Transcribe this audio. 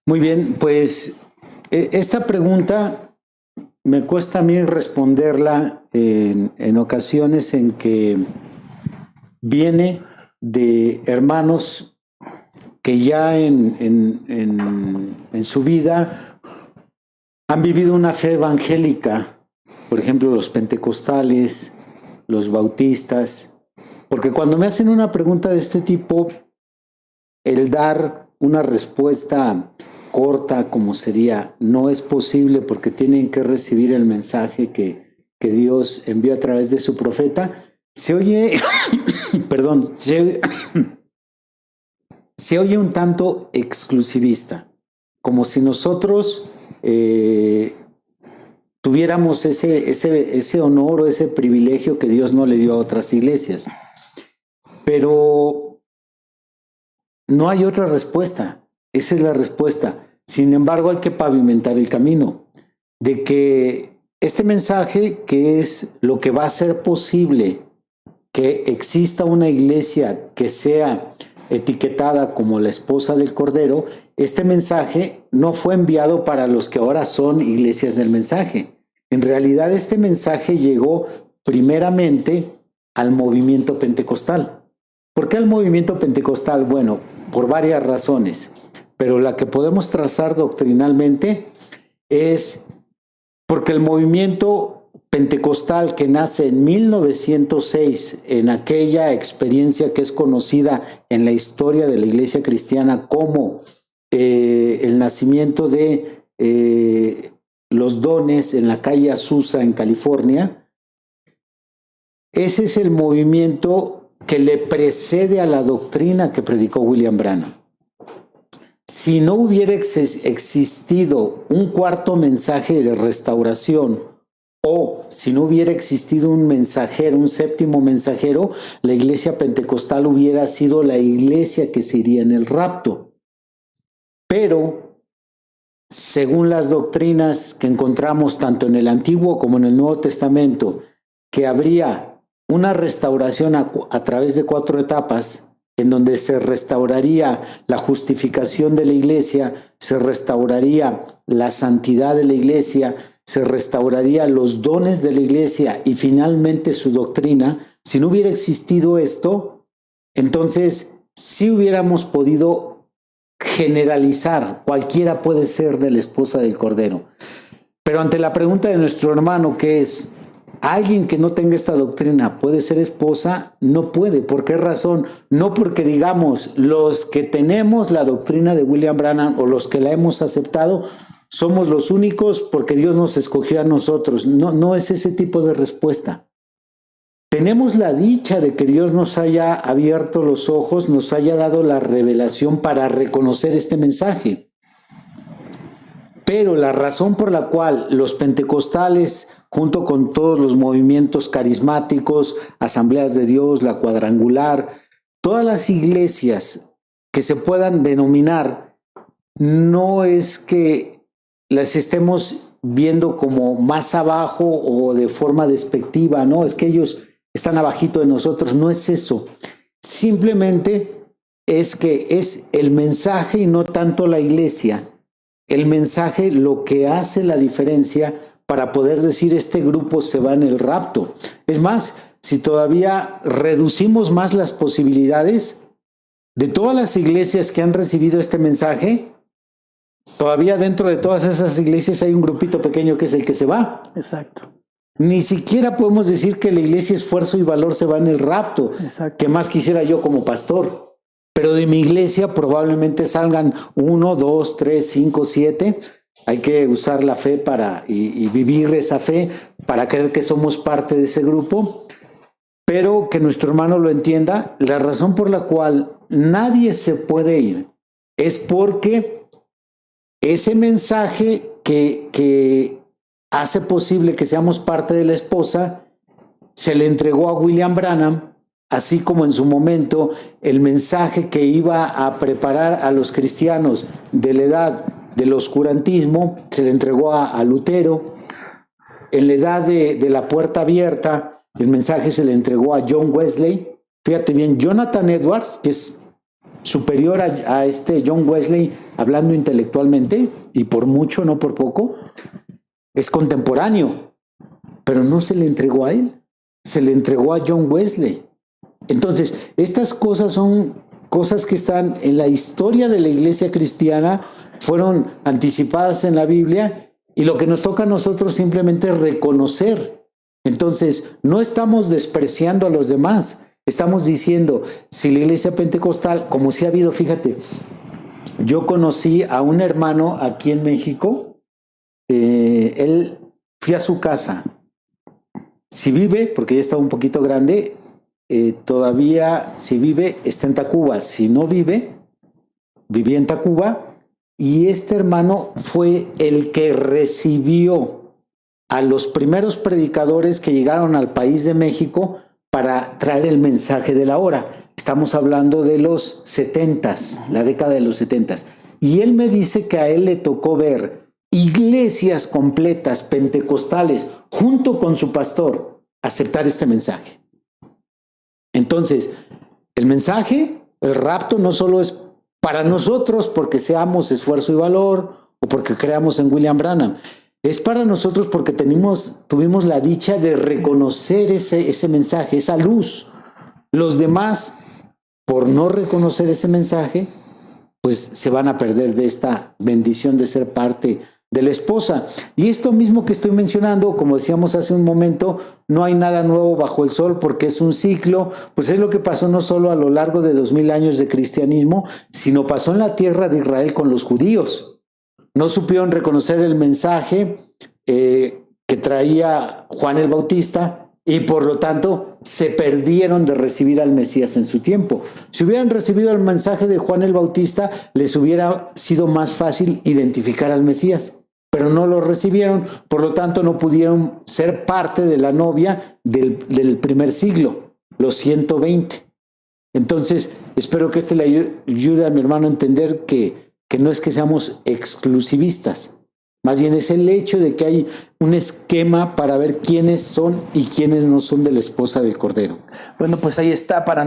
Muy bien, pues esta pregunta me cuesta a mí responderla en ocasiones en que viene de hermanos que ya en su vida han vivido una fe evangélica, por ejemplo, los pentecostales, los bautistas, porque cuando me hacen una pregunta de este tipo, el dar una respuesta corta como sería, no es posible porque tienen que recibir el mensaje que Dios envió a través de su profeta, se oye, perdón, se oye un tanto exclusivista, como si nosotros tuviéramos ese honor o ese privilegio que Dios no le dio a otras iglesias. Pero no hay otra respuesta, esa es la respuesta. Sin embargo, hay que pavimentar el camino de que este mensaje, que es lo que va a hacer posible que exista una iglesia que sea etiquetada como la esposa del Cordero, este mensaje no fue enviado para los que ahora son iglesias del mensaje. En realidad, este mensaje llegó primeramente al movimiento pentecostal. ¿Por qué al movimiento pentecostal? Bueno, por varias razones, pero la que podemos trazar doctrinalmente es porque el movimiento pentecostal que nace en 1906, en aquella experiencia que es conocida en la historia de la iglesia cristiana como el nacimiento de los dones en la calle Azusa en California, ese es el movimiento que le precede a la doctrina que predicó William Branham. Si no hubiera existido un cuarto mensaje de restauración, o si no hubiera existido un mensajero, un séptimo mensajero, la iglesia pentecostal hubiera sido la iglesia que se iría en el rapto. Pero, según las doctrinas que encontramos tanto en el Antiguo como en el Nuevo Testamento, que habría una restauración a través de 4 etapas, en donde se restauraría la justificación de la iglesia, se restauraría la santidad de la iglesia, se restauraría los dones de la iglesia y finalmente su doctrina. Si no hubiera existido esto, entonces sí hubiéramos podido generalizar, cualquiera puede ser de la esposa del Cordero. Pero ante la pregunta de nuestro hermano, que es, ¿alguien que no tenga esta doctrina puede ser esposa? No puede. ¿Por qué razón? No porque digamos los que tenemos la doctrina de William Branham o los que la hemos aceptado somos los únicos porque Dios nos escogió a nosotros. No es ese tipo de respuesta. Tenemos la dicha de que Dios nos haya abierto los ojos, nos haya dado la revelación para reconocer este mensaje. Pero la razón por la cual los pentecostales, junto con todos los movimientos carismáticos, Asambleas de Dios, la Cuadrangular, todas las iglesias que se puedan denominar, no es que las estemos viendo como más abajo o de forma despectiva, no, es que ellos están abajito de nosotros, no es eso. Simplemente es que es el mensaje y no tanto la iglesia. El mensaje lo que hace la diferencia para poder decir este grupo se va en el rapto. Es más, si todavía reducimos más las posibilidades de todas las iglesias que han recibido este mensaje, todavía dentro de todas esas iglesias hay un grupito pequeño que es el que se va. Exacto. Ni siquiera podemos decir que la iglesia Esfuerzo y Valor se va en el rapto. Exacto. Que más quisiera yo como pastor. Pero de mi iglesia probablemente salgan 1, 2, 3, 5, 7. Hay que usar la fe y vivir esa fe para creer que somos parte de ese grupo. Pero que nuestro hermano lo entienda, la razón por la cual nadie se puede ir es porque ese mensaje que hace posible que seamos parte de la esposa se le entregó a William Branham, así como en su momento el mensaje que iba a preparar a los cristianos de la edad del oscurantismo se le entregó a Lutero. En la edad de la puerta abierta, el mensaje se le entregó a John Wesley. Fíjate bien, Jonathan Edwards, que es superior a este John Wesley hablando intelectualmente, y por mucho, no por poco, es contemporáneo, pero no se le entregó a él, se le entregó a John Wesley. Entonces, estas cosas son cosas que están en la historia de la iglesia cristiana, fueron anticipadas en la Biblia, y lo que nos toca a nosotros simplemente es reconocer. Entonces, no estamos despreciando a los demás, estamos diciendo, si la iglesia pentecostal, como si ha habido, fíjate, yo conocí a un hermano aquí en México, él fui a su casa, si vive, porque ya está un poquito grande, todavía si vive está en Tacuba, si no vive, vivía en Tacuba, y este hermano fue el que recibió a los primeros predicadores que llegaron al país de México para traer el mensaje de la hora. Estamos hablando de los 70s, la década de los 70s. Y él me dice que a él le tocó ver iglesias completas pentecostales junto con su pastor aceptar este mensaje. Entonces, el mensaje, el rapto, no solo es para nosotros porque seamos esfuerzo y valor o porque creamos en William Branham. Es para nosotros porque tuvimos la dicha de reconocer ese mensaje, esa luz. Los demás, por no reconocer ese mensaje, pues se van a perder de esta bendición de ser parte de la esposa. Y esto mismo que estoy mencionando, como decíamos hace un momento, no hay nada nuevo bajo el sol porque es un ciclo, pues es lo que pasó no solo a lo largo de 2000 años de cristianismo, sino pasó en la tierra de Israel con los judíos. No supieron reconocer el mensaje que traía Juan el Bautista y por lo tanto se perdieron de recibir al Mesías en su tiempo. Si hubieran recibido el mensaje de Juan el Bautista, les hubiera sido más fácil identificar al Mesías, pero no lo recibieron, por lo tanto no pudieron ser parte de la novia del primer siglo, los 120. Entonces, espero que le ayude a mi hermano a entender que no es que seamos exclusivistas, más bien es el hecho de que hay un esquema para ver quiénes son y quiénes no son de la esposa del Cordero. Bueno, pues ahí está para